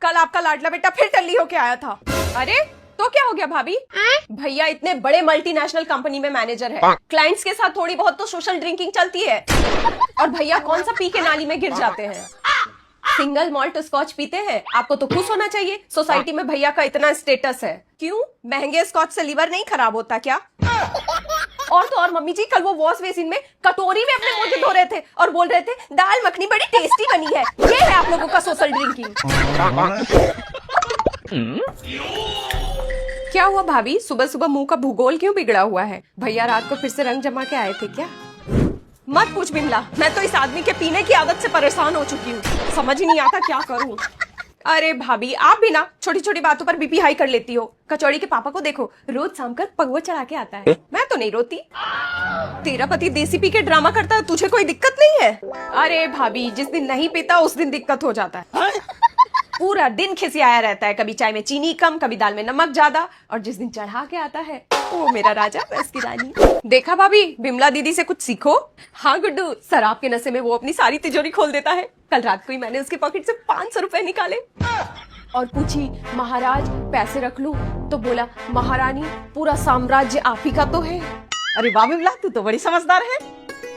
कल आपका लाडला बेटा फिर टल्ली होके आया था। अरे तो क्या हो गया भाभी? भैया इतने बड़े मल्टीनेशनल कंपनी में मैनेजर है, क्लाइंट्स के साथ थोड़ी बहुत तो सोशल ड्रिंकिंग चलती है। और भैया कौन सा पी के नाली में गिर जाते हैं? सिंगल मॉल्ट स्कॉच पीते हैं। आपको तो खुश होना चाहिए, सोसाइटी में भैया का इतना स्टेटस है। क्यों, महंगे स्कॉच से लिवर नहीं खराब होता क्या? और तो और मम्मी जी, कल वो वॉश बेसिन में कटोरी में अपने मुंह धो रहे थे और बोल रहे थे दाल मखनी बड़ी टेस्टी बनी है। ये है आप लोगों का सोशल ड्रिंकिंग। क्या हुआ भाभी, सुबह सुबह मुंह का भूगोल क्यों बिगड़ा हुआ है? भैया रात को फिर से रंग जमा के आए थे क्या? मत पूछ बिमला, मैं तो इस आदमी के पीने की आदत से परेशान हो चुकी हूँ। समझ ही नहीं आता क्या करूँ। अरे भाभी, आप भी ना छोटी छोटी बातों पर बीपी हाई कर लेती हो। कचौड़ी के पापा को देखो, रोज शाम कर पगुआ चढ़ा के आता है। मैं तो नहीं रोती। तेरा पति देसी पी के ड्रामा करता है, तुझे कोई दिक्कत नहीं है? अरे भाभी, जिस दिन नहीं पीता उस दिन दिक्कत हो जाता है। पूरा दिन खिसियाया रहता है, कभी चाय में चीनी कम, कभी दाल में नमक ज्यादा, और जिस दिन चढ़ा के आता है वो मेरा राजा, मैं उसकी रानी। देखा भाभी, बिमला दीदी से कुछ सीखो। हाँ गुड्डू, शराब के नशे में वो अपनी सारी तिजोरी खोल देता है। कल रात को ही मैंने उसके पॉकेट से 500 रुपए निकाले और पूछी महाराज पैसे रख लूं, तो बोला महारानी पूरा साम्राज्य आप ही का तो है। अरे वाह बिमला, तू तो बड़ी समझदार है।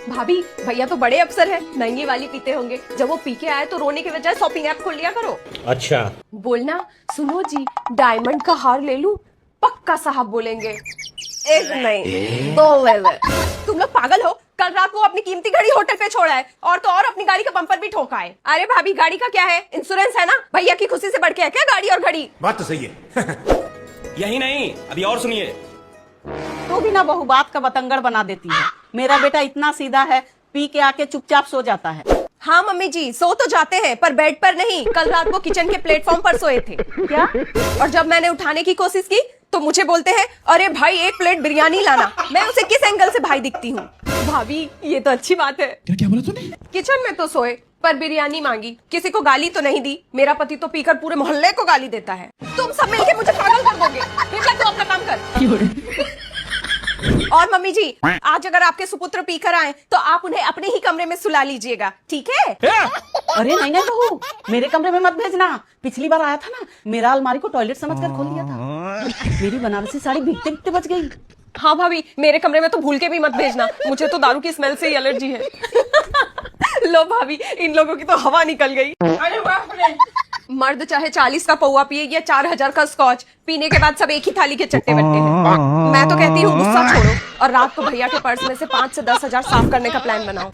भाभी, भैया तो बड़े अफसर है, महंगी वाली पीते होंगे। जब वो पी के आए तो रोने के बजाय शॉपिंग ऐप खोल लिया करो। अच्छा। बोलना सुनो जी, डायमंड का हार ले लूं? पक्का साहब बोलेंगे। एक नहीं, दो ले ले। तुम लोग पागल हो? कल रात वो अपनी कीमती घड़ी होटल पे छोड़ा है, और तो और अपनी गाड़ी का बम्पर भी ठोका है। अरे भाभी, गाड़ी का क्या है, इंश्योरेंस है ना। भैया की खुशी से बढ़ के है क्या गाड़ी और घड़ी? बात तो सही है। यही नहीं, अभी और सुनिए। तू भी ना बहु बात का बतंगड़ बना देती है। मेरा बेटा इतना सीधा है, पी के आके चुपचाप सो जाता है। हाँ मम्मी जी, सो तो जाते हैं पर बेड पर नहीं। कल रात वो किचन के प्लेटफॉर्म पर सोए थे। क्या? और जब मैंने उठाने की कोशिश की तो मुझे बोलते हैं अरे भाई 1 प्लेट बिरयानी लाना। मैं उसे किस एंगल से भाई दिखती हूँ? भाभी, ये तो अच्छी बात है। क्या बोला तूने? किचन में तो सोए पर बिरयानी मांगी, किसी को गाली तो नहीं दी। मेरा पति तो पीकर पूरे मोहल्ले को गाली देता है। तुम सब मिलके मुझे पागल कर दोगे। बिमला, तू अपना काम कर। और मम्मी जी, आज अगर आपके सुपुत्र पीकर आए तो आप उन्हें अपने ही कमरे में सुला लीजिएगा, ठीक है? अरे नहीं नहीं बहू, मेरे कमरे में मत भेजना। पिछली बार आया था ना, मेरा अलमारी को टॉयलेट समझकर खोल दिया था। मेरी बनारसी साड़ी भीगते भीगते बच गई। हाँ भाभी, मेरे कमरे में तो भूल के भी मत भेजना, मुझे तो दारू की स्मेल से ही एलर्जी है। लो भाभी, इन लोगों की तो हवा निकल गई। अरे बाप रे। मर्द चाहे 40 का पौवा पिए या 4000 का स्कॉच, पीने के बाद सब एक ही थाली के चट्टे बट्टे हैं। मैं तो कहती हूँ गुस्सा छोड़ो और रात को भैया के पर्स में से 5 से 10 हजार साफ करने का प्लान बनाओ।